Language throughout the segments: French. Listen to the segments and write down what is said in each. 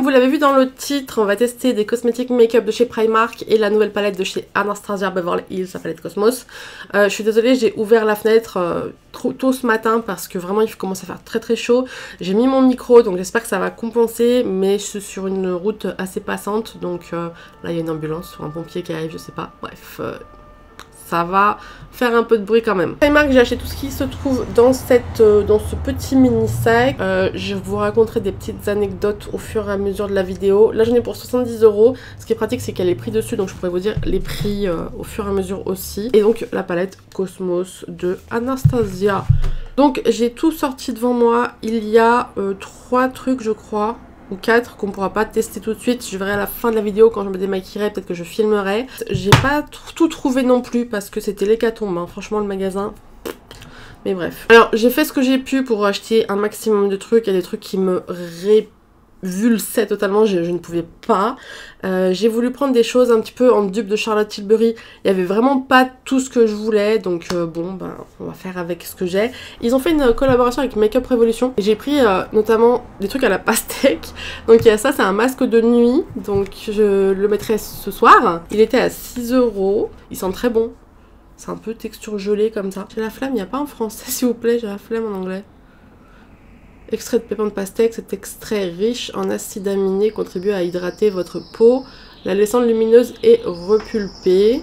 vous l'avez vu dans le titre, on va tester des cosmétiques make-up de chez Primark et la nouvelle palette de chez Anastasia Beverly Hills, la palette Cosmos. Je suis désolée, j'ai ouvert la fenêtre trop tôt ce matin parce que vraiment il commence à faire très très chaud. J'ai mis mon micro, donc j'espère que ça va compenser, mais je suis sur une route assez passante, donc là il y a une ambulance ou un pompier qui arrive, je sais pas, bref... ça va faire un peu de bruit quand même. Primark, j'ai acheté tout ce qui se trouve dans ce petit mini sac. Je vous raconterai des petites anecdotes au fur et à mesure de la vidéo. Là j'en ai pour 70 €. Ce qui est pratique c'est qu'il y a les prix dessus, donc je pourrais vous dire les prix au fur et à mesure aussi. Et donc la palette Cosmos de Anastasia. Donc j'ai tout sorti devant moi. Il y a 3 trucs je crois, ou 4 qu'on pourra pas tester tout de suite. Je verrai à la fin de la vidéo quand je me démaquillerai, peut-être que je filmerai. J'ai pas tout trouvé non plus parce que c'était l'hécatombe, hein. Franchement le magasin. Mais bref. Alors j'ai fait ce que j'ai pu pour acheter un maximum de trucs. Il y a des trucs qui me répulsaient totalement, je ne pouvais pas. J'ai voulu prendre des choses un petit peu en dupe de Charlotte Tilbury. Il y avait vraiment pas tout ce que je voulais, donc bon ben on va faire avec ce que j'ai. Ils ont fait une collaboration avec Makeup Revolution et j'ai pris notamment des trucs à la pastèque. Donc il y a ça, c'est un masque de nuit, donc je le mettrai ce soir. Il était à 6 €, il sent très bon. C'est un peu texture gelée comme ça. J'ai la flemme, il n'y a pas en français s'il vous plaît, j'ai la flemme en anglais. Extrait de pépins de pastèque, cet extrait riche en acides aminés contribue à hydrater votre peau, la laissant lumineuse et repulpée.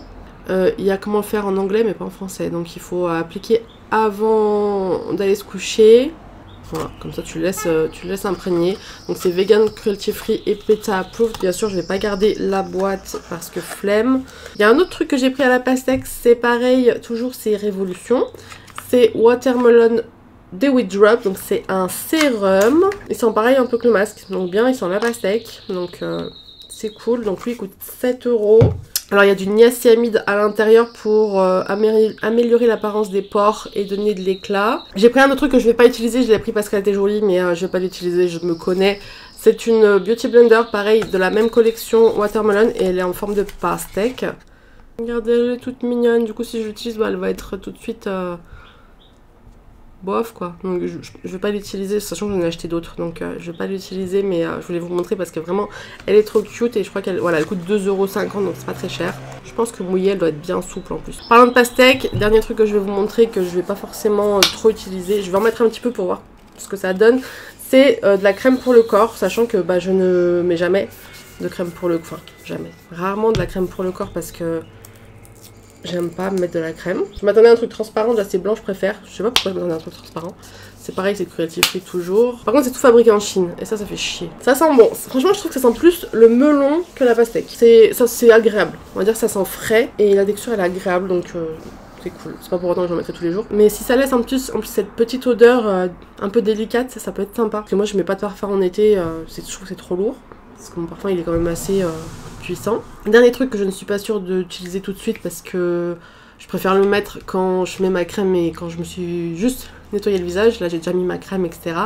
Il y a comment le faire en anglais mais pas en français, donc il faut appliquer avant d'aller se coucher. Voilà, comme ça tu le laisses imprégner. Donc c'est vegan, cruelty free et PETA approved. Bien sûr je vais pas garder la boîte parce que flemme. Il y a un autre truc que j'ai pris à la pastèque, c'est pareil, toujours c'est Révolution. C'est Watermelon Dewy Drop, donc c'est un sérum. Il sent pareil un peu que le masque, donc bien, il sent la pastèque, donc c'est cool. Donc lui il coûte 7 €. Alors il y a du niacinamide à l'intérieur pour améliorer l'apparence des pores et donner de l'éclat. J'ai pris un autre truc que je vais pas utiliser, je l'ai pris parce qu'elle était jolie, mais je vais pas l'utiliser, je me connais. C'est une Beauty Blender, pareil, de la même collection Watermelon, et elle est en forme de pastèque. Regardez, elle est toute mignonne, du coup si je l'utilise, bah, elle va être tout de suite... bof quoi, donc je vais pas l'utiliser, sachant que j'en ai acheté d'autres, donc je vais pas l'utiliser, mais je voulais vous montrer parce que vraiment elle est trop cute et je crois qu'elle voilà, elle coûte 2,50 €, donc c'est pas très cher. Je pense que mouillée elle doit être bien souple en plus. Parlant de pastèque, dernier truc que je vais vous montrer que je vais pas forcément trop utiliser, je vais en mettre un petit peu pour voir ce que ça donne, c'est de la crème pour le corps, sachant que bah, je ne mets jamais de crème pour le corps, enfin jamais, rarement de la crème pour le corps parce que j'aime pas mettre de la crème. Je m'attendais à un truc transparent, d'assez blanc je préfère. Je sais pas pourquoi je m'attendais à un truc transparent. C'est pareil, c'est cruelty free toujours. Par contre c'est tout fabriqué en Chine et ça fait chier. Ça sent bon. Franchement je trouve que ça sent plus le melon que la pastèque. C'est agréable. On va dire que ça sent frais et la texture elle est agréable, donc c'est cool. C'est pas pour autant que j'en mettrai tous les jours. Mais si ça laisse en plus cette petite odeur un peu délicate, ça peut être sympa. Parce que moi je mets pas de parfum en été, je trouve que c'est trop lourd. Parce que mon parfum il est quand même assez... puissant. Dernier truc que je ne suis pas sûre d'utiliser tout de suite parce que je préfère le mettre quand je mets ma crème et quand je me suis juste nettoyé le visage. Là j'ai déjà mis ma crème, etc.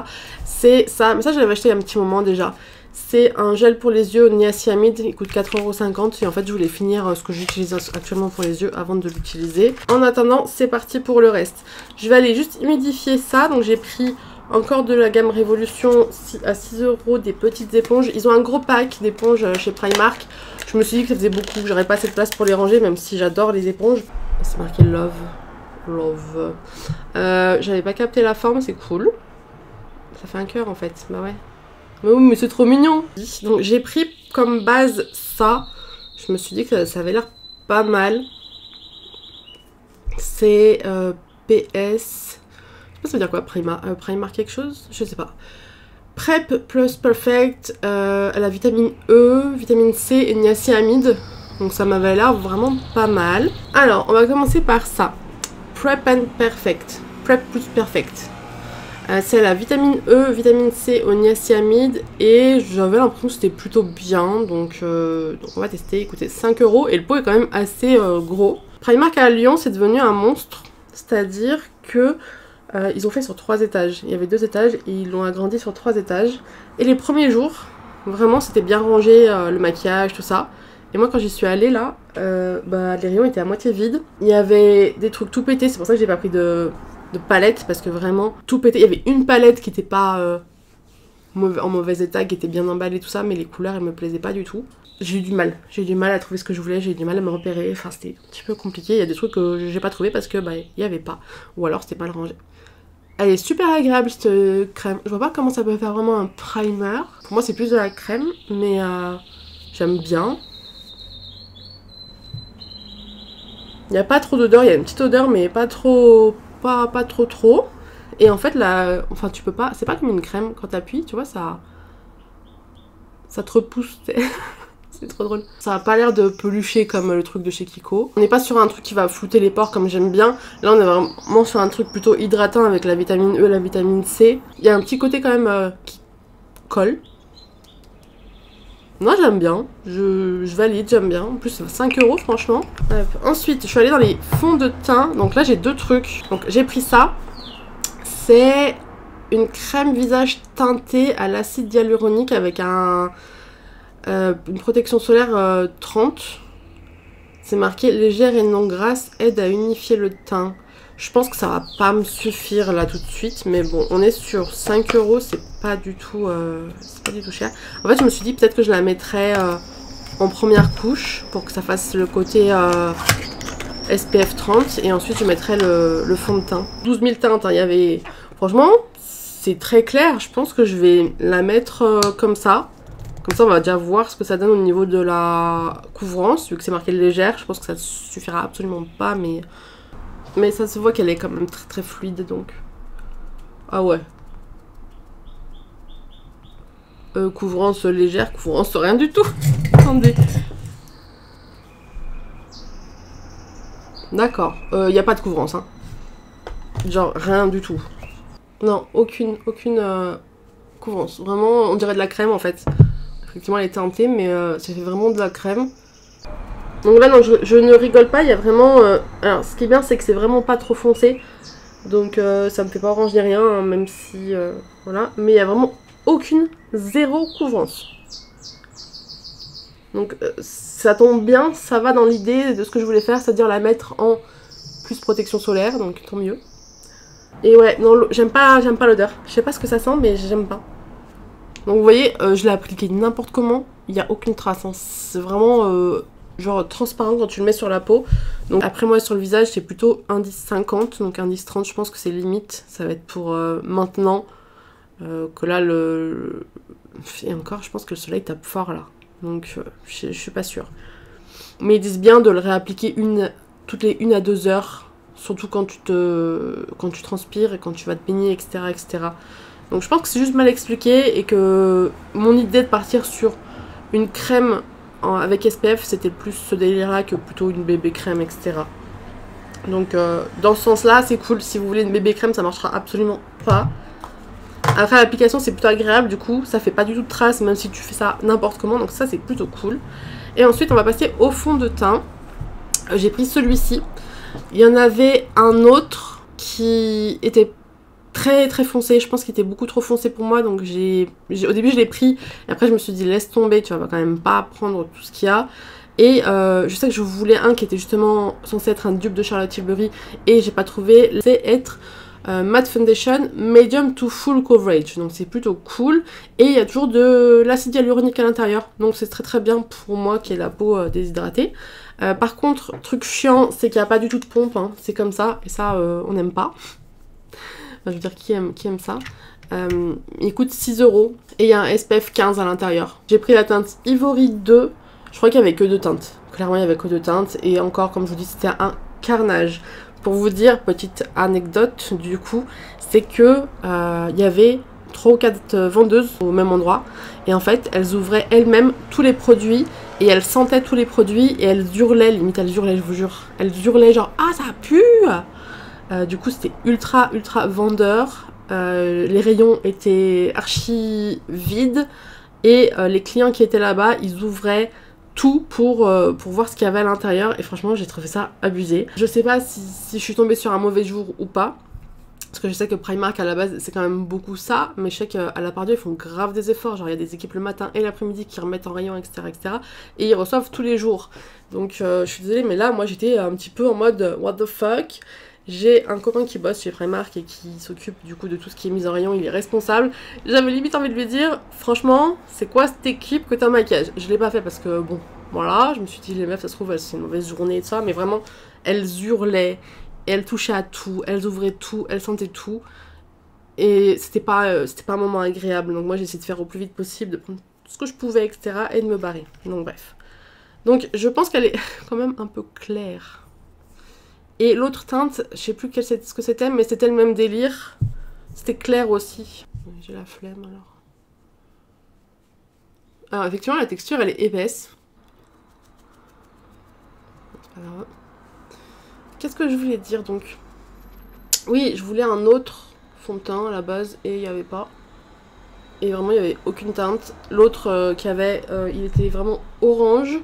C'est ça, mais ça je l'avais acheté il y a un petit moment déjà. C'est un gel pour les yeux niacinamide, il coûte 4,50 € et en fait je voulais finir ce que j'utilise actuellement pour les yeux avant de l'utiliser. En attendant c'est parti pour le reste. Je vais aller juste humidifier ça, donc j'ai pris encore de la gamme Révolution à 6 € des petites éponges. Ils ont un gros pack d'éponges chez Primark. Je me suis dit que ça faisait beaucoup, j'aurais pas assez de place pour les ranger, même si j'adore les éponges. C'est marqué Love. Love. J'avais pas capté la forme, c'est cool. Ça fait un cœur en fait, bah ouais. Mais oui, mais c'est trop mignon. Donc j'ai pris comme base ça. Je me suis dit que ça avait l'air pas mal. C'est PS... ça veut dire quoi, Primark quelque chose? Je sais pas. Prep Plus Perfect, elle a vitamine E, vitamine C et niacinamide. Donc ça m'avait l'air vraiment pas mal. Alors, on va commencer par ça. Prep and Perfect. Prep Plus Perfect. C'est la vitamine E, vitamine C au niacinamide. Et j'avais l'impression que c'était plutôt bien. Donc on va tester. Écoutez, 5 € et le pot est quand même assez gros. Primark à Lyon, c'est devenu un monstre. C'est-à-dire que... ils ont fait sur 3 étages. Il y avait 2 étages et ils l'ont agrandi sur 3 étages. Et les premiers jours, vraiment c'était bien rangé, le maquillage, tout ça. Et moi quand j'y suis allée là, bah, les rayons étaient à moitié vides. Il y avait des trucs tout pétés, c'est pour ça que j'ai pas pris de palette parce que vraiment tout pété. Il y avait une palette qui était pas en mauvais état, qui était bien emballé, tout ça, mais les couleurs, elles me plaisaient pas du tout. J'ai eu du mal. J'ai eu du mal à trouver ce que je voulais, j'ai eu du mal à me repérer. Enfin, c'était un petit peu compliqué. Il y a des trucs que j'ai pas trouvé parce que, bah, il y avait pas. Ou alors, c'était pas le rangé. Elle est super agréable, cette crème. Je vois pas comment ça peut faire vraiment un primer. Pour moi, c'est plus de la crème, mais j'aime bien. Il n'y a pas trop d'odeur, il y a une petite odeur, mais pas trop, pas trop. Et en fait, là, enfin, tu peux pas, c'est pas comme une crème, quand t'appuies, tu vois, ça te repousse, c'est trop drôle. Ça a pas l'air de pelucher comme le truc de chez Kiko. On n'est pas sur un truc qui va flouter les pores comme j'aime bien. Là, on est vraiment sur un truc plutôt hydratant avec la vitamine E, la vitamine C. Il y a un petit côté quand même qui colle. Moi j'aime bien, je valide, j'aime bien. En plus c'est 5 € franchement. Ensuite je suis allée dans les fonds de teint. Donc là j'ai deux trucs. Donc j'ai pris ça. C'est une crème visage teintée à l'acide hyaluronique avec une protection solaire 30. C'est marqué légère et non grasse, aide à unifier le teint. Je pense que ça va pas me suffire là tout de suite, mais bon, on est sur 5 €, c'est pas du tout cher. En fait, je me suis dit peut-être que je la mettrais en première couche pour que ça fasse le côté SPF 30 et ensuite je mettrais le fond de teint. 12 000 teintes, hein, il y avait... Franchement, c'est très clair, je pense que je vais la mettre comme ça. Comme ça, on va déjà voir ce que ça donne au niveau de la couvrance, vu que c'est marqué légère. Je pense que ça suffira absolument pas, mais ça se voit qu'elle est quand même très très fluide, donc... Ah ouais. Couvrance légère, couvrance rien du tout. Attendez. D'accord. Y a pas de couvrance, hein. Genre rien du tout. Non, aucune couvrance. Vraiment, on dirait de la crème en fait. Effectivement, elle est teintée, mais ça fait vraiment de la crème. Donc là, non, je ne rigole pas, il y a vraiment... alors, ce qui est bien, c'est que c'est vraiment pas trop foncé. Donc ça me fait pas orange ni rien, hein, même si... voilà. Mais il y a vraiment zéro couvrance. Donc ça tombe bien, ça va dans l'idée de ce que je voulais faire, c'est-à-dire la mettre en plus protection solaire, donc tant mieux. Et ouais, non, j'aime pas l'odeur. Je sais pas ce que ça sent, mais j'aime pas. Donc vous voyez, je l'ai appliqué n'importe comment, il n'y a aucune trace. Hein. C'est vraiment genre transparent quand tu le mets sur la peau. Donc après moi sur le visage c'est plutôt indice 50, donc indice 30 je pense que c'est limite. Ça va être pour maintenant que là Et encore je pense que le soleil tape fort là. Donc je suis pas sûre. Mais ils disent bien de le réappliquer toutes les 1 à 2 heures. Surtout quand tu transpires et quand tu vas te baigner, etc. etc. Donc je pense que c'est juste mal expliqué et que mon idée de partir sur une crème avec SPF, c'était plus ce délire-là que plutôt une bébé crème, etc. Donc dans ce sens-là, c'est cool. Si vous voulez une bébé crème, ça marchera absolument pas. Après, l'application, c'est plutôt agréable, du coup, ça fait pas du tout de traces, même si tu fais ça n'importe comment. Donc ça, c'est plutôt cool. Et ensuite, on va passer au fond de teint. J'ai pris celui-ci. Il y en avait un autre qui était très très foncé, je pense qu'il était beaucoup trop foncé pour moi, donc au début je l'ai pris, et après je me suis dit laisse tomber, tu vas quand même pas prendre tout ce qu'il y a. Et je sais que je voulais un qui était justement censé être un dupe de Charlotte Tilbury, et j'ai pas trouvé, c'est être Matte Foundation Medium to Full Coverage, donc c'est plutôt cool, et il y a toujours de l'acide hyaluronique à l'intérieur, donc c'est très très bien pour moi qui ai la peau déshydratée. Par contre, truc chiant, c'est qu'il n'y a pas du tout de pompe, hein. C'est comme ça, et ça on n'aime pas. Enfin, je veux dire, qui aime ça. Il coûte 6 € et il y a un SPF 15 à l'intérieur. J'ai pris la teinte Ivory 2, je crois qu'il n'y avait que 2 teintes. Clairement, il n'y avait que 2 teintes, et encore, comme je vous dis, c'était un carnage. Pour vous dire, petite anecdote du coup, c'est que il y avait 3 ou 4 vendeuses au même endroit, et en fait, elles ouvraient elles-mêmes tous les produits, et elles sentaient tous les produits, et elles hurlaient, limite elles hurlaient, je vous jure. Elles hurlaient genre « Ah, ça pue !» Du coup, c'était ultra vendeur. Les rayons étaient archi vides, et les clients qui étaient là-bas, ils ouvraient tout pour voir ce qu'il y avait à l'intérieur, et franchement j'ai trouvé ça abusé. Je sais pas si je suis tombée sur un mauvais jour ou pas, parce que je sais que Primark à la base c'est quand même beaucoup ça, mais je sais qu'à la part d'eux ils font grave des efforts, genre il y a des équipes le matin et l'après-midi qui remettent en rayon, etc., etc. Et ils reçoivent tous les jours. Donc je suis désolée, mais là moi j'étais un petit peu en mode what the fuck. J'ai un copain qui bosse chez Primark et qui s'occupe du coup de tout ce qui est mise en rayon, il est responsable. J'avais limite envie de lui dire, franchement, c'est quoi cette équipe que t'as en maquillage? Je l'ai pas fait parce que bon, voilà, je me suis dit les meufs ça se trouve c'est une mauvaise journée et tout ça, mais vraiment, elles hurlaient, elles touchaient à tout, elles ouvraient tout, elles sentaient tout. Et c'était pas un moment agréable, donc moi j'ai essayé de faire au plus vite possible, de prendre tout ce que je pouvais, etc. et de me barrer. Donc bref. Donc je pense qu'elle est quand même un peu claire. Et l'autre teinte, je sais plus ce que c'était, mais c'était le même délire. C'était clair aussi. J'ai la flemme alors. Alors effectivement la texture elle est épaisse. C'est pas grave. Qu'est-ce que je voulais dire donc? Oui, je voulais un autre fond de teint à la base et il n'y avait pas. Et vraiment il n'y avait aucune teinte. L'autre qu'il y avait, il était vraiment orange.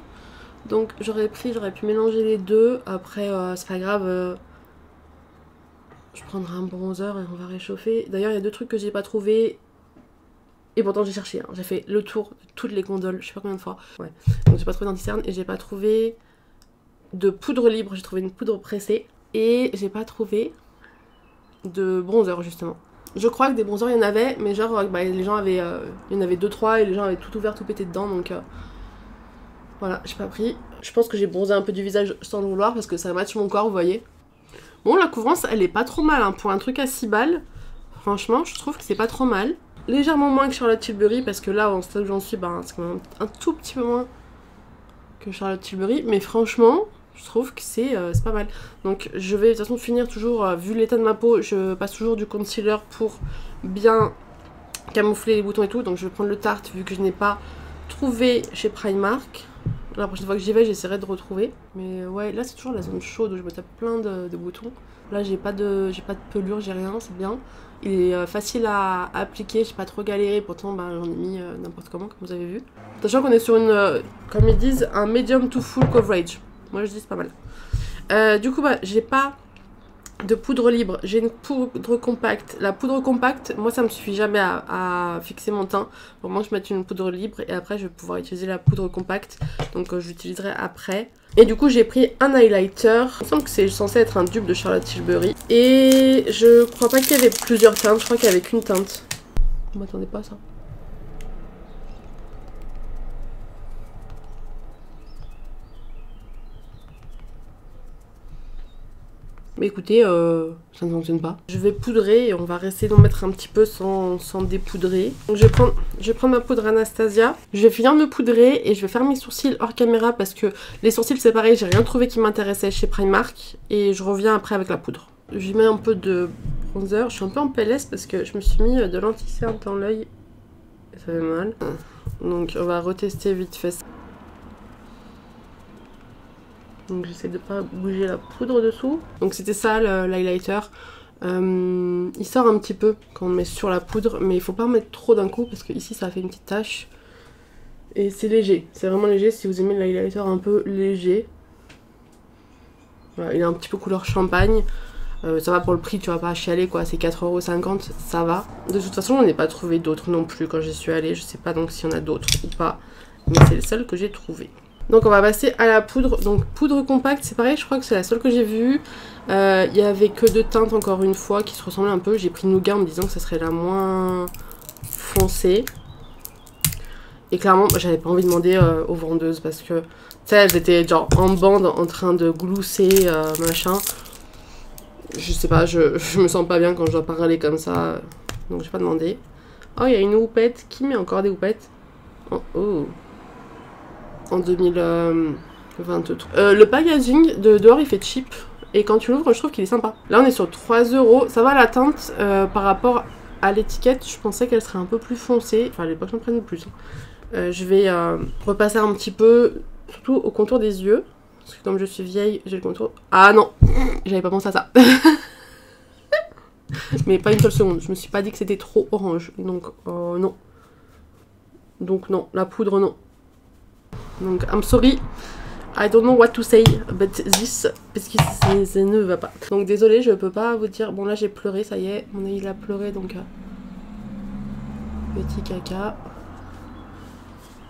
Donc j'aurais pu mélanger les deux. Après c'est pas grave. Je prendrai un bronzer et on va réchauffer. D'ailleurs il y a 2 trucs que j'ai pas trouvé. Et pourtant j'ai cherché. Hein. J'ai fait le tour de toutes les gondoles. Je sais pas combien de fois. Ouais. Donc j'ai pas trouvé d'anti-cerne et j'ai pas trouvé de poudre libre. J'ai trouvé une poudre pressée. Et j'ai pas trouvé de bronzer justement. Je crois que des bronzers il y en avait. Mais genre bah, les gens avaient... il y en avait 2-3 et les gens avaient tout ouvert, tout pété dedans. Donc... voilà, j'ai pas pris. Je pense que j'ai bronzé un peu du visage sans le vouloir parce que ça matche mon corps, vous voyez. Bon, la couvrance, elle est pas trop mal. Hein. Pour un truc à 6 balles, franchement, je trouve que c'est pas trop mal. Légèrement moins que Charlotte Tilbury parce que là, en stade où j'en suis, bah, c'est quand même un tout petit peu moins que Charlotte Tilbury. Mais franchement, je trouve que c'est pas mal. Donc, je vais de toute façon finir toujours, vu l'état de ma peau, je passe toujours du concealer pour bien camoufler les boutons et tout. Donc, je vais prendre le Tarte vu que je n'ai pas trouvé chez Primark. La prochaine fois que j'y vais, j'essaierai de retrouver. Mais ouais, là c'est toujours la zone chaude où je me tape plein de boutons. Là j'ai pas de pelure, j'ai rien, c'est bien. Il est facile à appliquer, j'ai pas trop galéré, pourtant bah, j'en ai mis n'importe comment, comme vous avez vu. Sachant qu'on est sur une, comme ils disent, un medium to full coverage. Moi je dis c'est pas mal. Du coup bah j'ai pas de poudre libre, j'ai une poudre compacte. La poudre compacte, moi ça me suffit jamais à fixer mon teint. Pour moi je mets une poudre libre et après je vais pouvoir utiliser la poudre compacte. Donc j'utiliserai après. Et du coup j'ai pris un highlighter. Il me semble que c'est censé être un dupe de Charlotte Tilbury. Et je crois pas qu'il y avait plusieurs teintes, je crois qu'il y avait qu'une teinte. Vous m'attendez pas à ça? Mais écoutez, ça ne fonctionne pas. Je vais poudrer et on va essayer d'en mettre un petit peu sans dépoudrer. Donc je vais prendre ma poudre Anastasia. Je vais finir de me poudrer et je vais faire mes sourcils hors caméra parce que les sourcils c'est pareil, j'ai rien trouvé qui m'intéressait chez Primark. Et je reviens après avec la poudre. Je mets un peu de bronzer. Je suis un peu en PLS parce que je me suis mis de l'anti-cerne dans l'œil. Ça fait mal. Donc on va retester vite fait ça. Donc j'essaie de pas bouger la poudre dessous. Donc c'était ça l'highlighter. Il sort un petit peu quand on le met sur la poudre, mais il faut pas en mettre trop d'un coup parce que ici ça a fait une petite tache. Et c'est léger, c'est vraiment léger si vous aimez l'highlighter un peu léger. Voilà, il est un petit peu couleur champagne. Ça va pour le prix, tu vas pas chialer quoi, c'est 4,50 €, ça va. De toute façon, on n'est pas trouvé d'autres non plus quand j'y suis allée. Je sais pas donc s'il y en a d'autres ou pas, mais c'est le seul que j'ai trouvé. Donc on va passer à la poudre. Donc poudre compacte, c'est pareil, je crois que c'est la seule que j'ai vue. Il y avait que 2 teintes encore une fois qui se ressemblaient un peu. J'ai pris Nougat en me disant que ça serait la moins foncée. Et clairement, j'avais pas envie de demander aux vendeuses parce que, tu sais, elles étaient genre en bande en train de glousser, machin. Je sais pas, je me sens pas bien quand je dois parler comme ça. Donc j'ai pas demandé. Oh, il y a une houppette. Qui met encore des houpettes? Oh. En 2023. Le packaging de dehors il fait cheap et quand tu l'ouvres je trouve qu'il est sympa. Là on est sur 3 €, ça va la teinte par rapport à l'étiquette, je pensais qu'elle serait un peu plus foncée, enfin les poches en prennent plus. Je vais repasser un petit peu, surtout au contour des yeux, parce que comme je suis vieille j'ai le contour... Ah non, j'avais pas pensé à ça. Mais pas une seule seconde, je me suis pas dit que c'était trop orange, donc non. Donc non, la poudre non. Donc, I'm sorry, I don't know what to say but this, parce que ça ne va pas. Donc, désolé, je peux pas vous dire. Bon, là, j'ai pleuré, ça y est, mon œil il a pleuré, donc petit caca.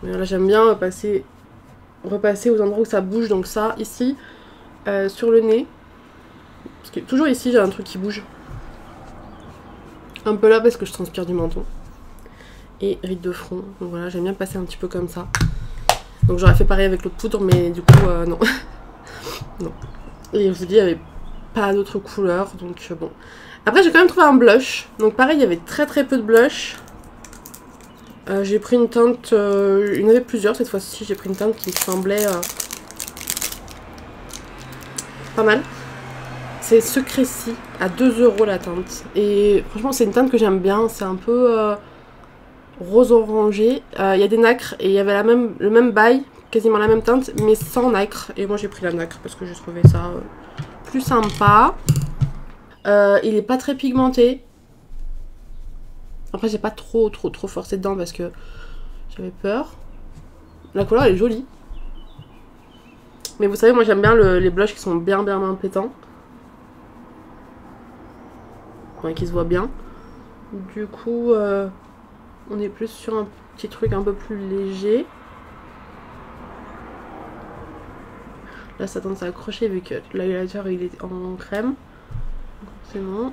Mais là, j'aime bien repasser aux endroits où ça bouge, donc ça, ici, sur le nez. Parce que toujours ici, j'ai un truc qui bouge. Un peu là parce que je transpire du menton. Et rides de front. Donc voilà, j'aime bien passer un petit peu comme ça. Donc j'aurais fait pareil avec l'autre poudre, mais du coup, non. Non. Et je vous dis, il n'y avait pas d'autres couleurs, donc bon. Après, j'ai quand même trouvé un blush. Donc pareil, il y avait très peu de blush. J'ai pris une teinte, il y en avait plusieurs cette fois-ci. J'ai pris une teinte qui me semblait pas mal. C'est Secrecy, à 2 € la teinte. Et franchement, c'est une teinte que j'aime bien. C'est un peu rose orangé. Il y a des nacres et il y avait le même bail, quasiment la même teinte, mais sans nacre. Et moi, j'ai pris la nacre parce que j'ai trouvé ça plus sympa. Il est pas très pigmenté. Après, j'ai pas trop forcé dedans parce que j'avais peur. La couleur elle est jolie. Mais vous savez, moi j'aime bien les blushs qui sont bien pétants. Ouais, qui se voient bien. Du coup, on est plus sur un petit truc un peu plus léger. Là, ça tendance à accrocher vu que l'highlighter il est en crème. C'est bon.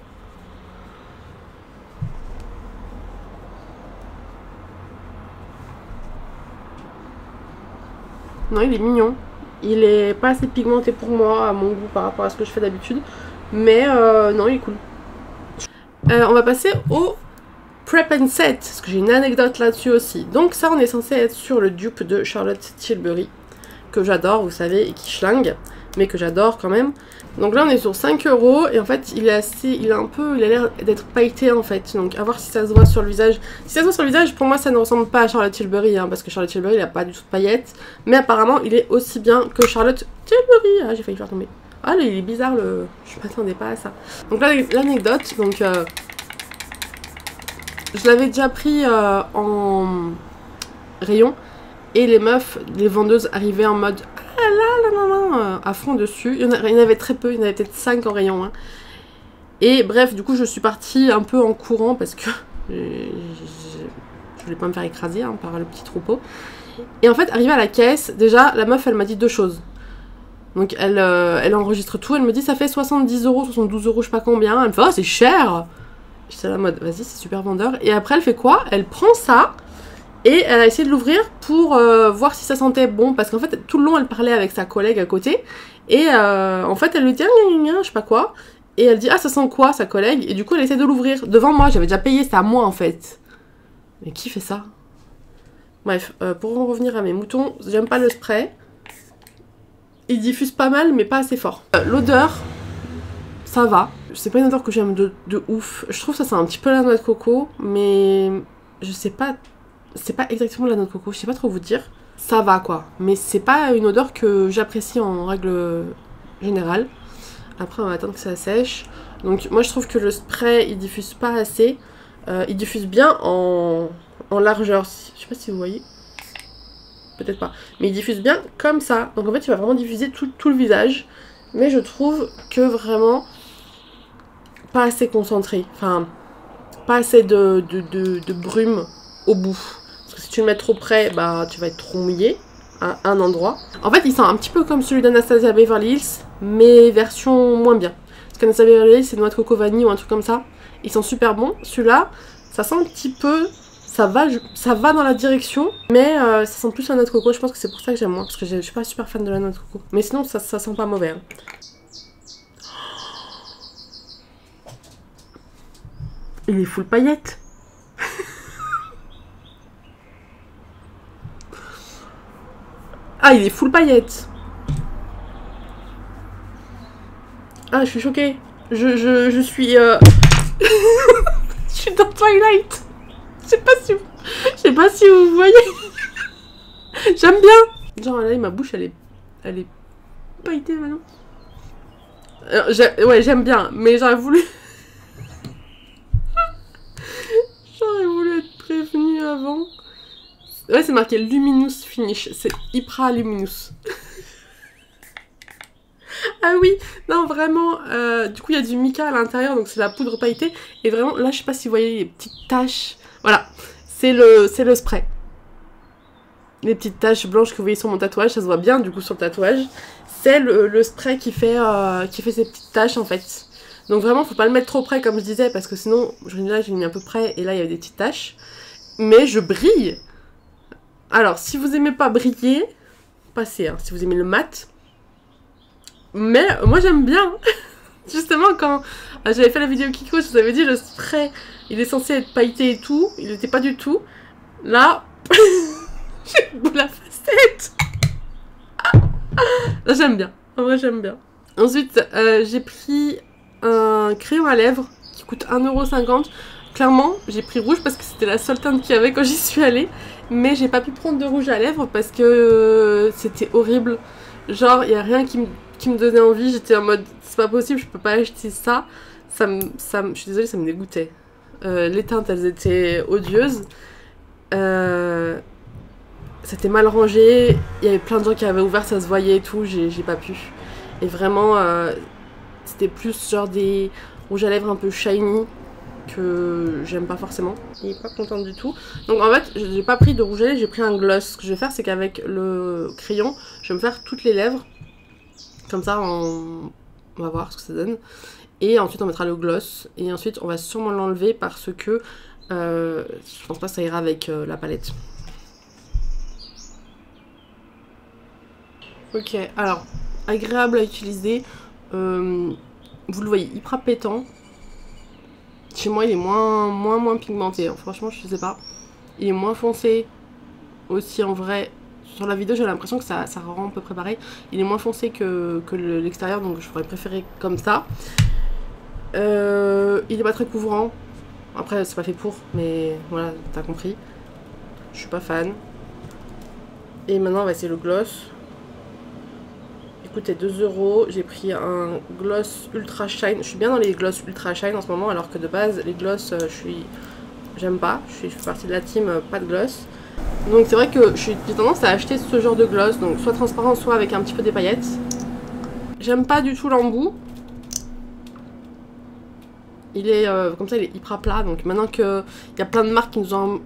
Non, il est mignon. Il est pas assez pigmenté pour moi, à mon goût, par rapport à ce que je fais d'habitude. Mais non, il est cool. On va passer au Prep and Set, parce que j'ai une anecdote là-dessus aussi. Donc ça, on est censé être sur le dupe de Charlotte Tilbury, que j'adore, vous savez, et qui schlingue, mais que j'adore quand même. Donc là, on est sur 5 € et en fait, il a l'air d'être pailleté en fait. Donc à voir si ça se voit sur le visage. Si ça se voit sur le visage, pour moi, ça ne ressemble pas à Charlotte Tilbury, hein, parce que Charlotte Tilbury, il n'a pas du tout de paillettes. Mais apparemment, il est aussi bien que Charlotte Tilbury. Ah, j'ai failli faire tomber. Ah, il est bizarre le... Je m'attendais pas à ça. Donc là, l'anecdote, donc... je l'avais déjà pris en rayon. Et les meufs, les vendeuses arrivaient en mode... Ah là, à fond dessus. Il y en avait très peu, il y en avait peut-être 5 en rayon. Hein. Et bref, du coup, je suis partie un peu en courant parce que... je voulais pas me faire écraser hein, par le petit troupeau. Et en fait, arrivée à la caisse, déjà, la meuf, elle m'a dit 2 choses. Donc elle enregistre tout, elle me dit ça fait 70 €, 72 €, je sais pas combien. Elle me fait oh c'est cher. J'étais à la mode vas-y c'est super vendeur. Et après elle fait quoi? Elle prend ça et elle a essayé de l'ouvrir pour voir si ça sentait bon. Parce qu'en fait tout le long elle parlait avec sa collègue à côté. Et en fait elle lui dit je sais pas quoi. Et elle dit ah ça sent quoi sa collègue. Et du coup elle essaie de l'ouvrir devant moi, j'avais déjà payé, c'était à moi en fait. Mais qui fait ça? Bref, pour en revenir à mes moutons, j'aime pas le spray. Il diffuse pas mal, mais pas assez fort. L'odeur, ça va. C'est pas une odeur que j'aime de ouf. Je trouve ça c'est un petit peu la noix de coco, mais je sais pas. C'est pas exactement la noix de coco, je sais pas trop vous dire. Ça va quoi, mais c'est pas une odeur que j'apprécie en règle générale. Après on va attendre que ça sèche. Donc moi je trouve que le spray il diffuse pas assez. Il diffuse bien en largeur. Je sais pas si vous voyez. Peut-être pas. Mais il diffuse bien comme ça. Donc en fait, il va vraiment diffuser tout le visage. Mais je trouve que vraiment pas assez concentré. Enfin, pas assez de brume au bout. Parce que si tu le mets trop près, bah tu vas être trop mouillé à un endroit. En fait, il sent un petit peu comme celui d'Anastasia Beverly Hills, mais version moins bien. Parce qu'Anastasia Beverly Hills, c'est noix de coco vanille ou un truc comme ça. Ils sont super bons. Celui-là, ça sent un petit peu... Ça va dans la direction, mais ça sent plus la noix de coco. Je pense que c'est pour ça que j'aime moins, parce que je suis pas super fan de la noix de coco. Mais sinon, ça sent pas mauvais. Hein. Il est full paillettes. Ah, il est full paillettes. Ah, je suis choquée. Je suis... je suis dans Twilight. Je sais pas si vous voyez. J'aime bien. Genre là, ma bouche, elle est pailletée maintenant. Ouais, j'aime bien, mais j'aurais voulu... j'aurais voulu être prévenue avant. Ouais, c'est marqué Luminous Finish. C'est Hyper Luminous. Ah oui, non, vraiment. Du coup, il y a du mica à l'intérieur, donc c'est la poudre pailletée. Et vraiment, là, je sais pas si vous voyez les petites taches. Voilà, c'est le spray. les petites taches blanches que vous voyez sur mon tatouage, ça se voit bien du coup sur le tatouage. C'est le spray qui fait ces petites taches en fait. Donc vraiment, faut pas le mettre trop près comme je disais, parce que sinon, là j'ai mis un peu près et là il y avait des petites taches. Mais je brille. Alors, si vous aimez pas briller, passez, hein, si vous aimez le mat. Mais moi j'aime bien. Justement, quand j'avais fait la vidéo Kiko, je vous avais dit le spray, il est censé être pailleté et tout. Il n'était pas du tout. Là, j'ai une boule à facette. Là, j'aime bien. En vrai, j'aime bien. Ensuite, j'ai pris un crayon à lèvres qui coûte 1,50 €. Clairement, j'ai pris rouge parce que c'était la seule teinte qu'il y avait quand j'y suis allée. Mais j'ai pas pu prendre de rouge à lèvres parce que c'était horrible. Genre, il y a rien qui me donnait envie. J'étais en mode, c'est pas possible, je peux pas acheter ça. Je suis désolée, ça me dégoûtait. Les teintes, elles étaient odieuses. C'était mal rangé. Il y avait plein de gens qui avaient ouvert, ça se voyait et tout. J'ai pas pu. Et vraiment, c'était plus genre des rouges à lèvres un peu shiny que j'aime pas forcément. Il est pas contente du tout. Donc en fait, j'ai pas pris de rouge à lèvres, j'ai pris un gloss. Ce que je vais faire, c'est qu'avec le crayon, je vais me faire toutes les lèvres. Comme ça, on va voir ce que ça donne. Et ensuite, on mettra le gloss. Et ensuite, on va sûrement l'enlever parce que je pense pas que ça ira avec la palette. Ok, alors, agréable à utiliser. Vous le voyez, hyper pétant. Chez moi, il est moins pigmenté. Hein. Franchement, je sais pas. Il est moins foncé aussi en vrai. Sur la vidéo, j'ai l'impression que ça rend à peu près pareil. Il est moins foncé que l'extérieur, donc je pourrais préférer comme ça. Il est pas très couvrant. Après, c'est pas fait pour, mais voilà, t'as compris. Je suis pas fan. Et maintenant, on va essayer le gloss. Écoutez, 2 €. J'ai pris un gloss ultra shine. Je suis bien dans les gloss ultra shine en ce moment, alors que de base, les gloss, j'aime pas. Je fais partie de la team pas de gloss. Donc c'est vrai que j'ai tendance à acheter ce genre de gloss, donc soit transparent, soit avec un petit peu des paillettes. J'aime pas du tout l'embout. Il est comme ça, il est hyper plat. Donc maintenant qu'il y a plein de marques qui nous ont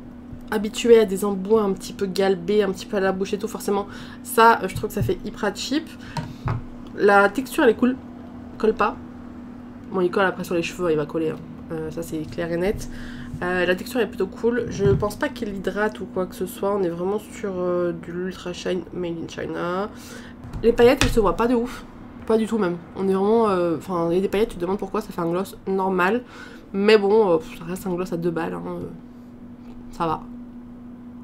habitués à des embouts un petit peu galbés, un petit peu à la bouche et tout, forcément, ça, je trouve que ça fait hyper cheap. La texture, elle est cool. Colle pas. Bon, il colle après sur les cheveux, il va coller. Hein. Ça, c'est clair et net. La texture est plutôt cool. Je pense pas qu'il hydrate ou quoi que ce soit. On est vraiment sur de l'Ultra Shine Made in China. Les paillettes, elles se voient pas de ouf. Pas du tout même. On est vraiment... Enfin, il y a des paillettes, tu te demandes pourquoi, ça fait un gloss normal. Mais bon, ça reste un gloss à 2 balles. Hein. Ça va.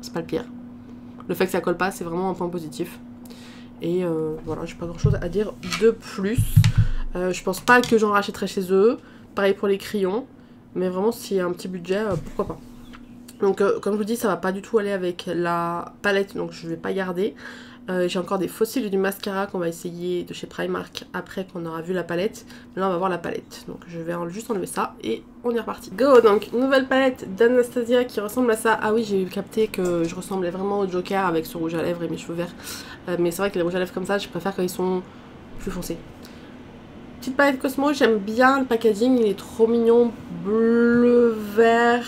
C'est pas le pire. Le fait que ça colle pas, c'est vraiment un point positif. Et voilà, j'ai pas grand chose à dire de plus. Je pense pas que j'en rachèterai chez eux. Pareil pour les crayons. Mais vraiment, s'il y a un petit budget, pourquoi pas. Donc, comme je vous dis, ça va pas du tout aller avec la palette, donc je vais pas garder. J'ai encore des fossiles et du mascara qu'on va essayer de chez Primark après qu'on aura vu la palette. Mais là, on va voir la palette. Donc, je vais juste enlever ça et on est reparti. Go! Donc, nouvelle palette d'Anastasia qui ressemble à ça. Ah oui, j'ai capté que je ressemblais vraiment au Joker avec ce rouge à lèvres et mes cheveux verts. Mais c'est vrai que les rouges à lèvres comme ça, je préfère quand ils sont plus foncés. Petite palette Cosmo, j'aime bien le packaging, il est trop mignon, bleu, vert,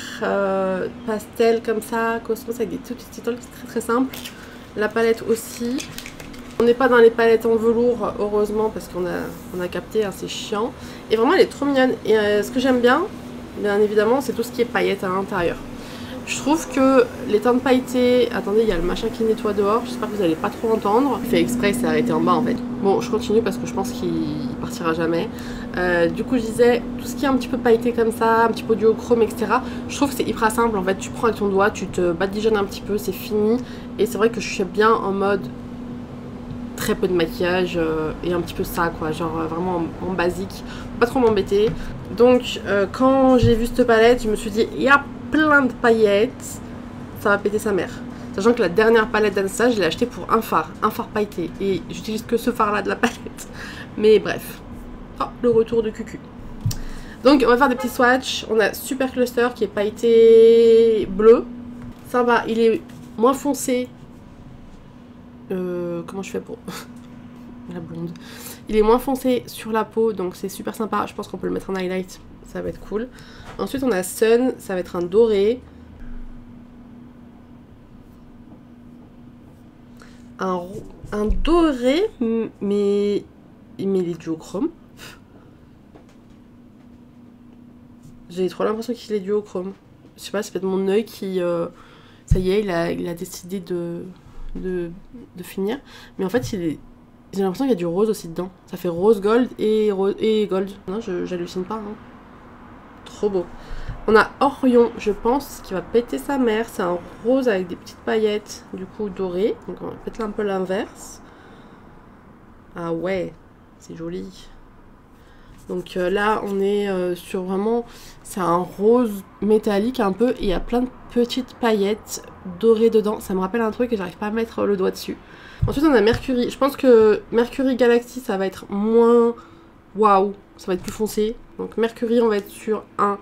pastel comme ça, Cosmos avec des tout petits titles, c'est très simple. La palette aussi. On n'est pas dans les palettes en velours, heureusement, parce qu'on a capté, hein, c'est chiant. Et vraiment, elle est trop mignonne. Et ce que j'aime bien évidemment, c'est tout ce qui est paillettes à l'intérieur. Je trouve que les teintes pailletées... Attendez, il y a le machin qui nettoie dehors. J'espère que vous n'allez pas trop entendre. Il fait exprès, il s'est arrêté en bas en fait. Bon, je continue parce que je pense qu'il partira jamais. Du coup, je disais, tout ce qui est un petit peu pailleté comme ça, un petit peu duochrome, etc. Je trouve que c'est hyper simple. En fait, tu prends avec ton doigt, tu te badigeonnes un petit peu, c'est fini. Et c'est vrai que je suis bien en mode très peu de maquillage et un petit peu ça, quoi. Genre vraiment en basique. Pas trop m'embêter. Donc, quand j'ai vu cette palette, je me suis dit, il y a plein de paillettes, ça va péter sa mère. Sachant que la dernière palette d'Anastasia, je l'ai achetée pour un phare pailleté. Et j'utilise que ce phare là de la palette. Mais bref. Oh, le retour de Cucu. Donc on va faire des petits swatchs. On a Super Cluster qui est pailleté bleu. Ça va, il est moins foncé. Comment je fais pour... la blonde. Il est moins foncé sur la peau, donc c'est super sympa. Je pense qu'on peut le mettre en highlight. Ça va être cool. Ensuite, on a Sun, ça va être un doré. un doré, mais il est duochrome. J'ai trop l'impression qu'il est duochrome. Je sais pas, c'est peut-être mon œil qui... ça y est, il a décidé de finir. Mais en fait, j'ai l'impression qu'il y a du rose aussi dedans. Ça fait rose gold et gold. Non, j'hallucine pas. Hein. Trop beau. On a Orion, je pense, qui va péter sa mère. C'est un rose avec des petites paillettes, du coup, dorées. Donc on va peut-être un peu l'inverse. Ah ouais, c'est joli. Donc là, on est sur vraiment... C'est un rose métallique un peu. Et il y a plein de petites paillettes dorées dedans. Ça me rappelle un truc et j'arrive pas à mettre le doigt dessus. Ensuite, on a Mercury. Je pense que Mercury Galaxy, ça va être moins... Waouh, ça va être plus foncé. Donc Mercury, on va être sur un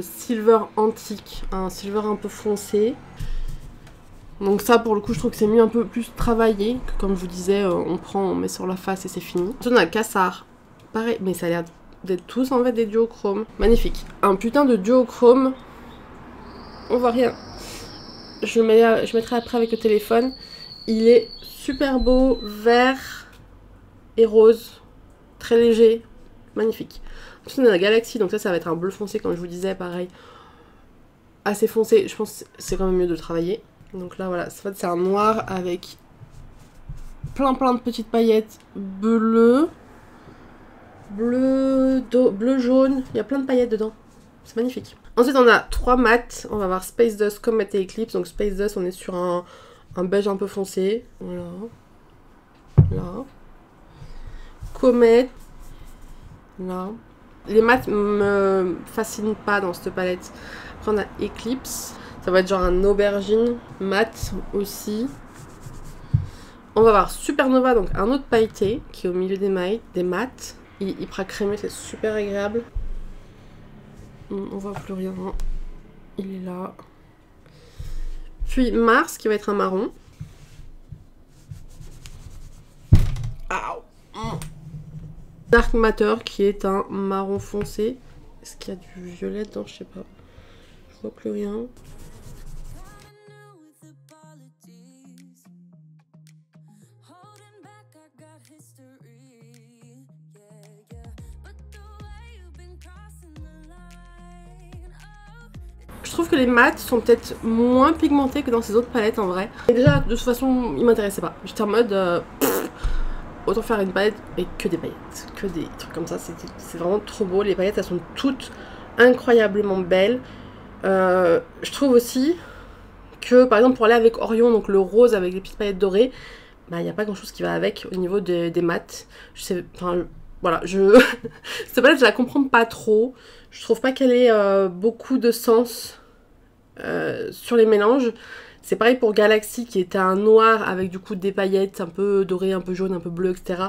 silver antique. Un silver un peu foncé. Donc ça, pour le coup, je trouve que c'est mieux un peu plus travaillé. Que comme je vous disais, on prend, on met sur la face et c'est fini. Ensuite, on a Cassar. Pareil, mais ça a l'air d'être tous en fait des duochromes. Magnifique. Un putain de duochrome. On voit rien. Je mettrai après avec le téléphone. Il est super beau, vert et rose. Très léger. Magnifique. Ensuite, on a la Galaxy. Donc ça va être un bleu foncé, comme je vous disais, pareil. Assez foncé. Je pense que c'est quand même mieux de le travailler. Donc là, voilà. C'est un noir avec plein de petites paillettes bleues. Bleu jaune, il y a plein de paillettes dedans. C'est magnifique. Ensuite, on a 3 mats. On va avoir Space Dust, Comet et Eclipse. Donc Space Dust, on est sur un beige un peu foncé. Voilà. Là. Comet. Là. Les mats me fascinent pas dans cette palette. Après, on a Eclipse. Ça va être genre un aubergine mat aussi. On va avoir Supernova, donc un autre pailleté qui est au milieu des mats. Hyper crémeux, c'est super agréable. On voit plus rien. Il est là. Puis Mars qui va être un marron. Dark Matter qui est un marron foncé. Est-ce qu'il y a du violet dedans? Je sais pas. Je vois plus rien. Je trouve que les mats sont peut-être moins pigmentés que dans ces autres palettes en vrai. Et déjà, de toute façon, ils m'intéressaient pas. J'étais en mode, autant faire une palette et que des paillettes. Que des trucs comme ça, c'est vraiment trop beau. Les paillettes, elles sont toutes incroyablement belles. Je trouve aussi que, par exemple, pour aller avec Orion, donc le rose avec les petites paillettes dorées, bah, il n'y a pas grand-chose qui va avec au niveau des mats. Je sais, enfin, voilà, cette palette, je la comprends pas trop. Je trouve pas qu'elle ait beaucoup de sens sur les mélanges. C'est pareil pour Galaxy qui était un noir avec du coup des paillettes un peu dorées, un peu jaunes, un peu bleues, etc.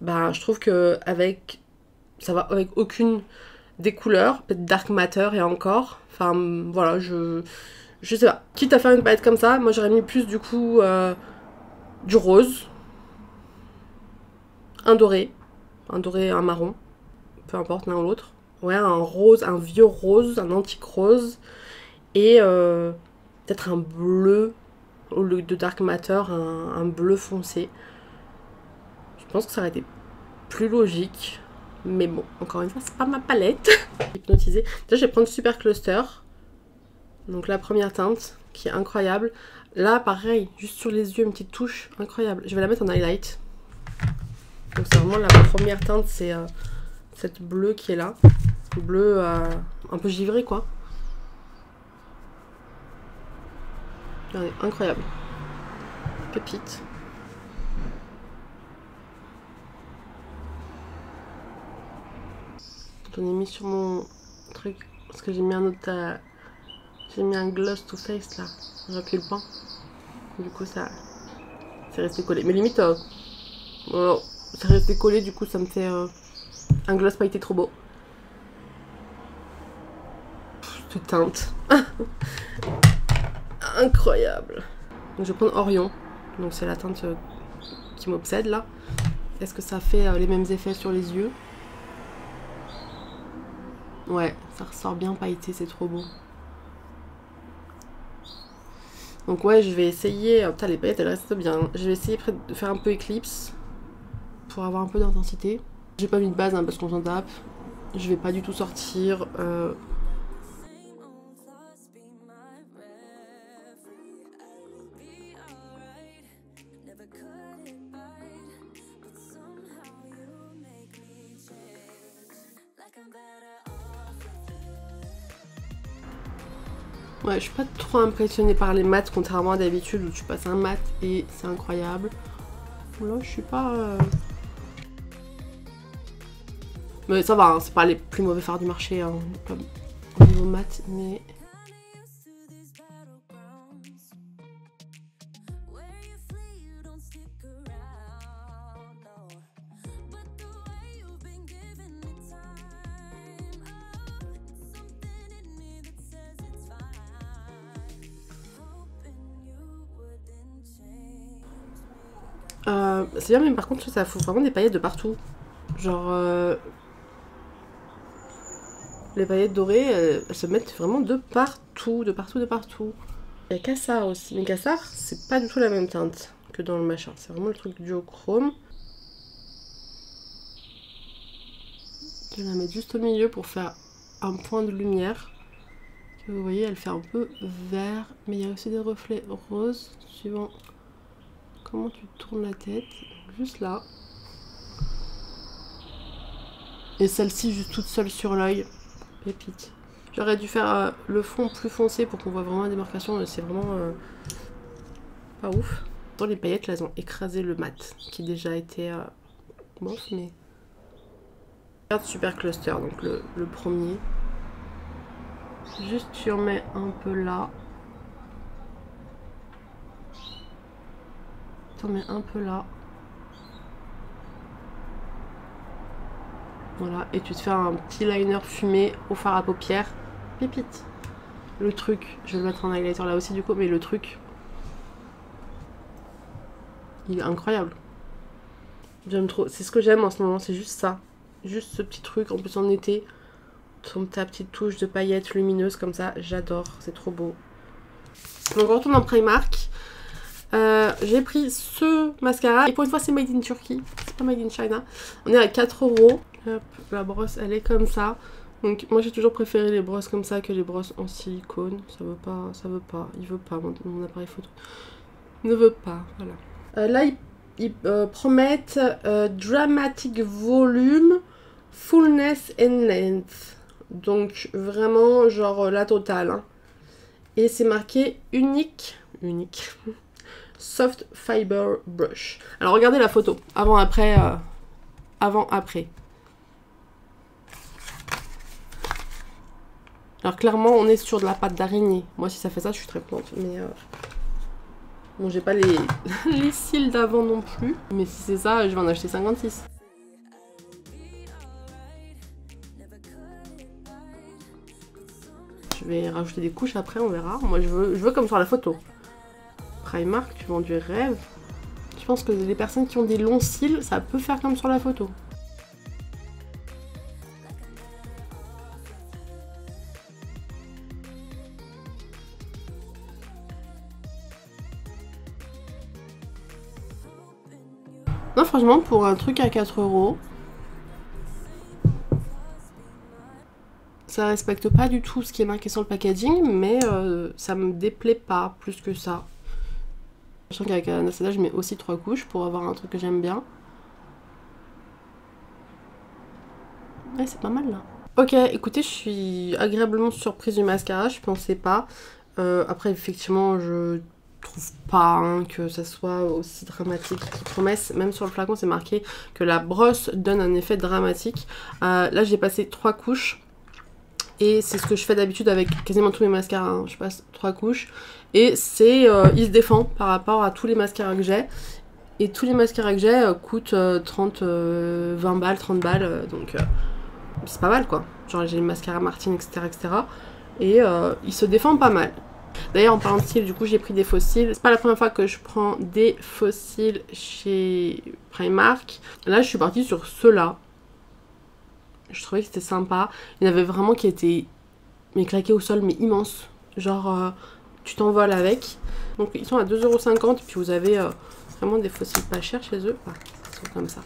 Bah, je trouve que ça va avec aucune des couleurs, peut-être Dark Matter et encore. Enfin voilà, je sais pas. Quitte à faire une palette comme ça, moi j'aurais mis plus du coup du rose, un doré, un marron, peu importe l'un ou l'autre. Ouais, un rose, un vieux rose, un antique rose. Et peut-être un bleu au lieu de Dark Matter, un bleu foncé. Je pense que ça aurait été plus logique. Mais bon, encore une fois, c'est pas ma palette. Hypnotisée. Déjà, je vais prendre Super Cluster. Donc la première teinte, qui est incroyable. Là, pareil, juste sur les yeux, une petite touche incroyable. Je vais la mettre en highlight. Donc c'est vraiment la première teinte, c'est cette bleue qui est là. Bleu un peu givré, quoi. Regardez, incroyable. Pépite. J'en ai mis sur mon truc parce que j'ai mis un autre. J'ai mis un gloss to face là. J'ai appuyé le point. Du coup, ça. C'est resté collé. Mais limite, c'est resté collé. Du coup, ça me fait un gloss pailleté trop beau. Cette teinte. Incroyable. Donc je vais prendre Orion. Donc c'est la teinte qui m'obsède là. Est-ce que ça fait les mêmes effets sur les yeux? Ouais, ça ressort bien pailleté, c'est trop beau. Donc ouais, je vais essayer... putain, les paillettes, elles restent bien. Je vais essayer de faire un peu éclipse pour avoir un peu d'intensité. J'ai pas mis de base hein, parce qu'on s'en tape. Je vais pas du tout sortir. Ouais, je suis pas trop impressionnée par les mats, contrairement à d'habitude où tu passes un mat et c'est incroyable. Là, je suis pas... Mais ça va, hein, c'est pas les plus mauvais fards du marché, hein, comme au niveau mat, mais... c'est bien, mais par contre, ça fout vraiment des paillettes de partout. Genre... les paillettes dorées, elles se mettent vraiment de partout, de partout, de partout. Il y a Cassar aussi. Mais Cassar, c'est pas du tout la même teinte que dans le machin. C'est vraiment le truc duochrome. Je vais la mettre juste au milieu pour faire un point de lumière. Vous voyez, elle fait un peu vert. Mais il y a aussi des reflets roses, suivant comment tu tournes la tête. Juste là. Et celle-ci juste toute seule sur l'œil. Pépite. J'aurais dû faire le fond plus foncé pour qu'on voit vraiment la démarcation, mais c'est vraiment pas ouf. Dans les paillettes, là, elles ont écrasé le mat, qui déjà était bof, mais... Regarde Super Cluster, donc le premier. Juste tu en mets un peu là. Tu en mets un peu là. Voilà, et tu te fais un petit liner fumé au fard à paupières. Pépite. Le truc, je vais le mettre en highlighter là aussi du coup, mais le truc, il est incroyable. J'aime trop, c'est ce que j'aime en ce moment, c'est juste ça. Juste ce petit truc, en plus en été, ta petite touche de paillettes lumineuses comme ça, j'adore, c'est trop beau. Donc on retourne en Primark. J'ai pris ce mascara, et pour une fois c'est made in Turkey, c'est pas made in China. On est à 4 €. Hop, la brosse elle est comme ça. Donc moi j'ai toujours préféré les brosses comme ça que les brosses en silicone. Ça veut pas, il veut pas, mon appareil photo ne veut pas, voilà. Là ils promettent dramatic volume, fullness and length. Donc vraiment genre la totale. Hein. Et c'est marqué unique. Soft Fiber Brush. Alors regardez la photo, avant-après. Avant-après. Alors clairement on est sur de la pâte d'araignée. Moi si ça fait ça je suis très contente. Mais bon j'ai pas les cils d'avant non plus. Mais si c'est ça je vais en acheter 56. Je vais rajouter des couches après on verra. Moi je veux comme sur la photo. Primark, tu vends du rêve. Je pense que les personnes qui ont des longs cils, ça peut faire comme sur la photo. Non, franchement, pour un truc à 4 €, ça respecte pas du tout ce qui est marqué sur le packaging, mais ça me déplaît pas plus que ça. Je sens qu'avec Anastasia, je mets aussi 3 couches pour avoir un truc que j'aime bien. Ouais, c'est pas mal là. Ok, écoutez, je suis agréablement surprise du mascara, je pensais pas. Après, effectivement, je trouve pas hein, que ça soit aussi dramatique qu'ils promettent. Même sur le flacon, c'est marqué que la brosse donne un effet dramatique. Là, j'ai passé 3 couches. Et c'est ce que je fais d'habitude avec quasiment tous mes mascaras. Hein. Je passe 3 couches. Et c'est, il se défend par rapport à tous les mascaras que j'ai. Et tous les mascaras que j'ai coûtent 20 balles, 30 balles. Donc c'est pas mal quoi. Genre j'ai le mascara Martine, etc. Et il se défend pas mal. D'ailleurs en parlant de cils, du coup j'ai pris des faux cils. C'est pas la première fois que je prends des faux cils chez Primark. Là je suis partie sur ceux-là. Je trouvais que c'était sympa. Il y en avait vraiment qui étaient mais claqués au sol, mais immenses. Genre tu t'envoles avec. Donc ils sont à 2,50 €, puis vous avez vraiment des fossiles pas chers chez eux. Ah, ils sont comme ça.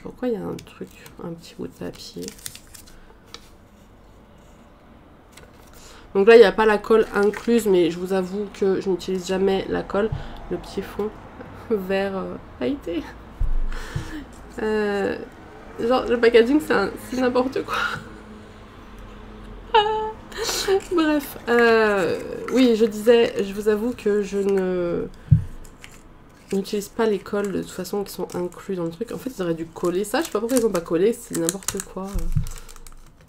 Pourquoi il y a un truc, un petit bout de papier? Donc là, il n'y a pas la colle incluse, mais je vous avoue que je n'utilise jamais la colle. Le petit fond vert pailleté. Genre, le packaging, c'est n'importe quoi. Bref, oui, je disais, je vous avoue que je n'utilise pas les colles de toute façon qui sont inclus dans le truc. En fait, ils auraient dû coller ça. Je sais pas pourquoi ils n'ont pas collé, c'est n'importe quoi.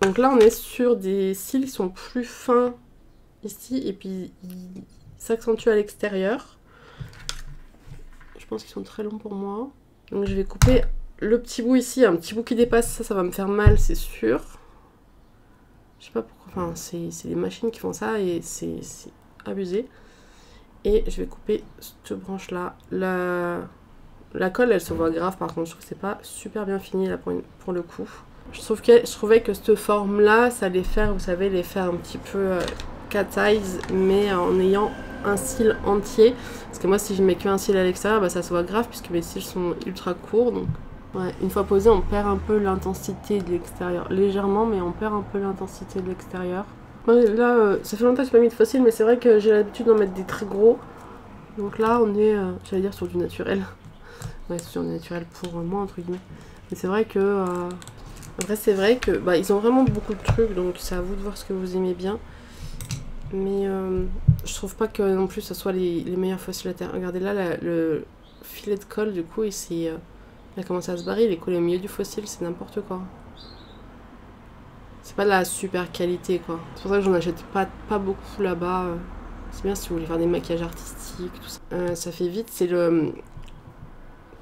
Donc là, on est sur des cils qui sont plus fins ici et puis ils s'accentuent à l'extérieur. Je pense qu'ils sont très longs pour moi. Donc je vais couper le petit bout ici, un petit bout qui dépasse, ça va me faire mal, c'est sûr. Je sais pas pourquoi, enfin c'est les machines qui font ça et c'est abusé. Et je vais couper cette branche là. La colle elle se voit grave par contre, je trouve que c'est pas super bien fini là pour le coup. Je trouvais que cette forme là, ça allait faire, vous savez, les faire un petit peu cat size, mais en ayant un cil entier. Parce que moi si je mets qu'un cil à l'extérieur, bah, ça se voit grave puisque mes cils sont ultra courts. Donc ouais, une fois posé, on perd un peu l'intensité de l'extérieur. Légèrement, mais on perd un peu l'intensité de l'extérieur. Là, ça fait longtemps que je n'ai pas mis de fossiles, mais c'est vrai que j'ai l'habitude d'en mettre des très gros. Donc là, on est, j'allais dire, sur du naturel. Ouais, sur du naturel pour moi, entre guillemets. Mais c'est vrai que... Après, c'est vrai que bah, ils ont vraiment beaucoup de trucs, donc c'est à vous de voir ce que vous aimez bien. Mais je trouve pas que non plus, ça soit les meilleurs fossiles à terre. Regardez là, le filet de colle, du coup, il a commencé à se barrer, il est collé au milieu du fossile, c'est n'importe quoi. C'est pas de la super qualité quoi. C'est pour ça que j'en achète pas beaucoup là-bas. C'est bien si vous voulez faire des maquillages artistiques, tout ça. Ça fait vite, c'est le...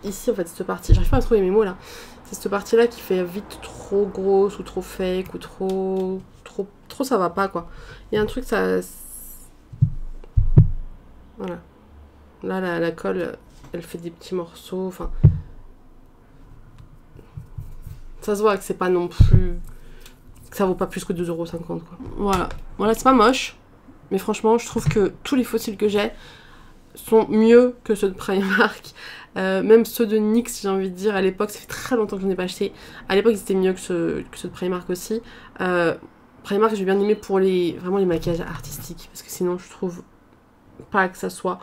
Ici en fait, cette partie, j'arrive pas à trouver mes mots là. C'est cette partie là qui fait vite trop grosse ou trop fake ou trop ça va pas quoi. Il y a un truc ça... Voilà. Là la colle, elle fait des petits morceaux, enfin... Ça se voit que c'est pas non plus... Que ça vaut pas plus que 2,50 € quoi. Voilà. Voilà, c'est pas moche. Mais franchement, je trouve que tous les fossiles que j'ai sont mieux que ceux de Primark. Même ceux de NYX, j'ai envie de dire, à l'époque, ça fait très longtemps que je n'en ai pas acheté. À l'époque, ils étaient mieux que ceux de Primark aussi. Primark, j'ai bien aimé pour vraiment les maquillages artistiques. Parce que sinon, je trouve pas que ça soit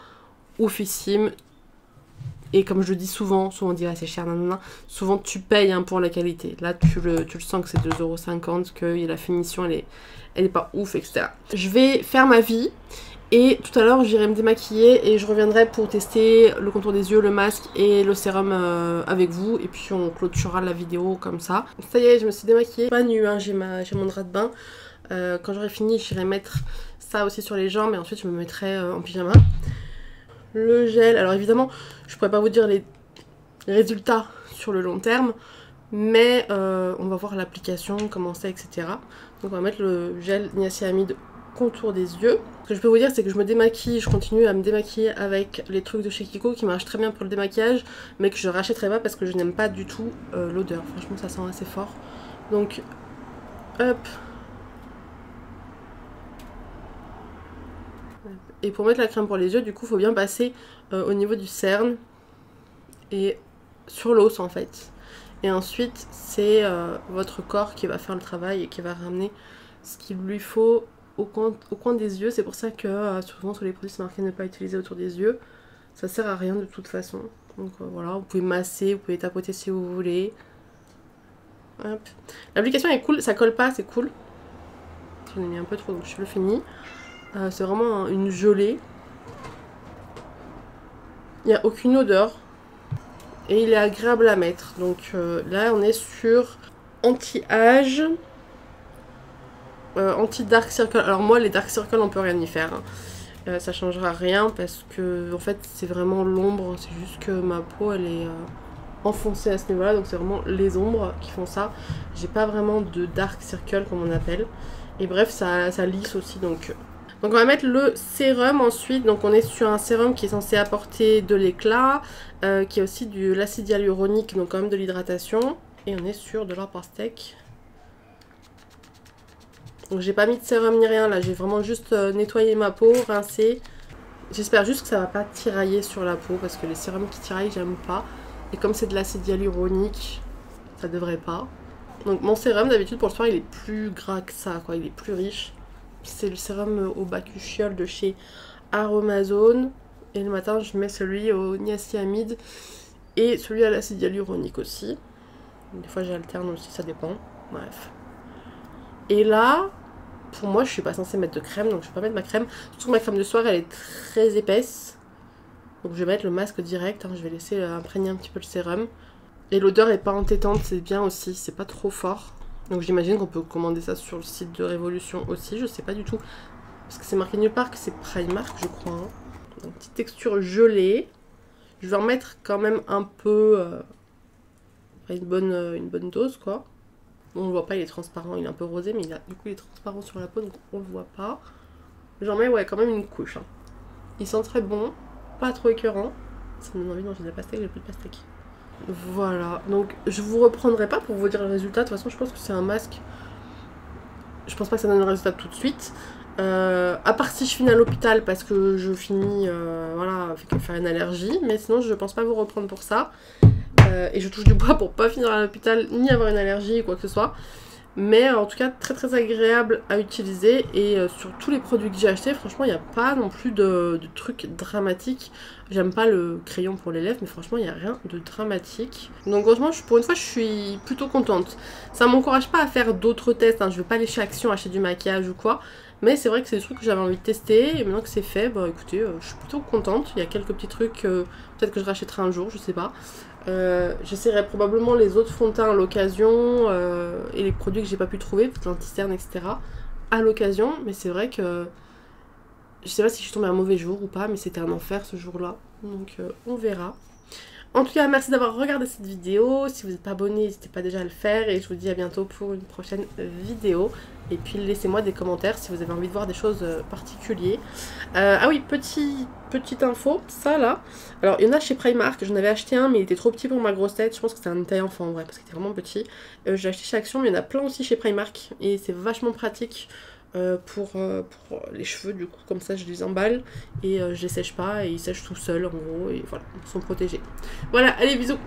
oufissime. Et comme je le dis souvent on dit ah, c'est cher, nanana, souvent tu payes hein, pour la qualité. Là tu le sens que c'est 2,50 €, que la finition elle est pas ouf, etc. Je vais faire ma vie et tout à l'heure j'irai me démaquiller et je reviendrai pour tester le contour des yeux, le masque et le sérum avec vous. Et puis on clôturera la vidéo comme ça. Ça y est, je me suis démaquillée, pas nue, hein, j'ai mon drap de bain. Quand j'aurai fini, j'irai mettre ça aussi sur les jambes et ensuite je me mettrai en pyjama. Le gel, alors évidemment je pourrais pas vous dire les résultats sur le long terme, mais on va voir l'application, comment c'est, etc. Donc on va mettre le gel niacinamide contour des yeux. Ce que je peux vous dire c'est que je me démaquille, je continue à me démaquiller avec les trucs de chez Kiko qui marchent très bien pour le démaquillage, mais que je rachèterai pas parce que je n'aime pas du tout l'odeur. Franchement ça sent assez fort. Donc hop. Et pour mettre la crème pour les yeux, du coup, il faut bien passer au niveau du cerne et sur l'os en fait. Et ensuite, c'est votre corps qui va faire le travail et qui va ramener ce qu'il lui faut au coin des yeux. C'est pour ça que souvent sur les produits c'est marqué ne pas utiliser autour des yeux. Ça sert à rien de toute façon. Donc voilà, vous pouvez masser, vous pouvez tapoter si vous voulez. L'application est cool, ça colle pas, c'est cool. J'en ai mis un peu trop donc je le finis. C'est vraiment une gelée. Il n'y a aucune odeur. Et il est agréable à mettre. Donc là on est sur anti-âge. Anti-dark circle. Alors moi les dark circles on peut rien y faire. Hein. Ça changera rien parce que en fait c'est vraiment l'ombre. C'est juste que ma peau elle est enfoncée à ce niveau là. Donc c'est vraiment les ombres qui font ça. J'ai pas vraiment de dark circle comme on appelle. Et bref ça lisse aussi donc... Donc on va mettre le sérum ensuite, donc on est sur un sérum qui est censé apporter de l'éclat, qui est aussi de l'acide hyaluronique, donc quand même de l'hydratation. Et on est sur de l'or par steak. Donc j'ai pas mis de sérum ni rien là, j'ai vraiment juste nettoyé ma peau, rincé. J'espère juste que ça va pas tirailler sur la peau parce que les sérums qui tiraillent j'aime pas. Et comme c'est de l'acide hyaluronique, ça devrait pas. Donc mon sérum d'habitude pour le soir il est plus gras que ça quoi, il est plus riche. C'est le sérum au bakuchiol de chez Aromazone. Et le matin je mets celui au niacinamide et celui à l'acide hyaluronique aussi. Des fois j'alterne aussi, ça dépend. Bref. Et là, pour moi je suis pas censée mettre de crème donc je vais pas mettre ma crème. Surtout que ma crème de soir elle est très épaisse. Donc je vais mettre le masque direct, hein. Je vais laisser imprégner un petit peu le sérum. Et l'odeur est pas entêtante, c'est bien aussi, c'est pas trop fort. Donc j'imagine qu'on peut commander ça sur le site de Révolution aussi, je sais pas du tout. Parce que c'est marqué nulle part que c'est Primark je crois. Hein. Donc petite texture gelée. Je vais en mettre quand même un peu, une bonne dose quoi. On le voit pas, il est transparent, il est un peu rosé mais du coup il est transparent sur la peau donc on le voit pas. J'en mets ouais quand même une couche. Hein. Il sent très bon, pas trop écœurant. Ça me donne envie de manger de la pastèque, j'ai plus de pastèque. Voilà, donc je vous reprendrai pas pour vous dire le résultat. De toute façon, je pense que c'est un masque. Je pense pas que ça donne le résultat tout de suite. À part si je finis à l'hôpital parce que je finis voilà, avec faire une allergie. Mais sinon, je pense pas vous reprendre pour ça. Et je touche du bois pour pas finir à l'hôpital ni avoir une allergie ou quoi que ce soit. Mais en tout cas, très très agréable à utiliser. Et sur tous les produits que j'ai achetés, franchement, il n'y a pas non plus de trucs dramatiques. J'aime pas le crayon pour les lèvres, mais franchement, il n'y a rien de dramatique. Donc franchement, pour une fois, je suis plutôt contente. Ça m'encourage pas à faire d'autres tests. Hein. Je vais pas aller chez Action acheter du maquillage ou quoi. Mais c'est vrai que c'est des trucs que j'avais envie de tester. Et maintenant que c'est fait, bah écoutez, je suis plutôt contente. Il y a quelques petits trucs, peut-être que je rachèterai un jour, je sais pas. J'essaierai probablement les autres fonds de teint à l'occasion et les produits que j'ai pas pu trouver, l'anti-cerne, etc. à l'occasion, mais c'est vrai que je sais pas si je suis tombée un mauvais jour ou pas, mais c'était un enfer ce jour-là, donc on verra. En tout cas, merci d'avoir regardé cette vidéo. Si vous n'êtes pas abonné, n'hésitez pas déjà à le faire. Et je vous dis à bientôt pour une prochaine vidéo. Et puis laissez-moi des commentaires si vous avez envie de voir des choses particulières. Ah oui, petite info, ça là. Alors il y en a chez Primark, j'en avais acheté un mais il était trop petit pour ma grosse tête. Je pense que c'était un taille enfant en vrai parce qu'il était vraiment petit. J'ai acheté chez Action mais il y en a plein aussi chez Primark. Et c'est vachement pratique. Pour les cheveux du coup comme ça je les emballe et je les sèche pas et ils sèchent tout seuls en gros et voilà ils sont protégés. Voilà allez bisous.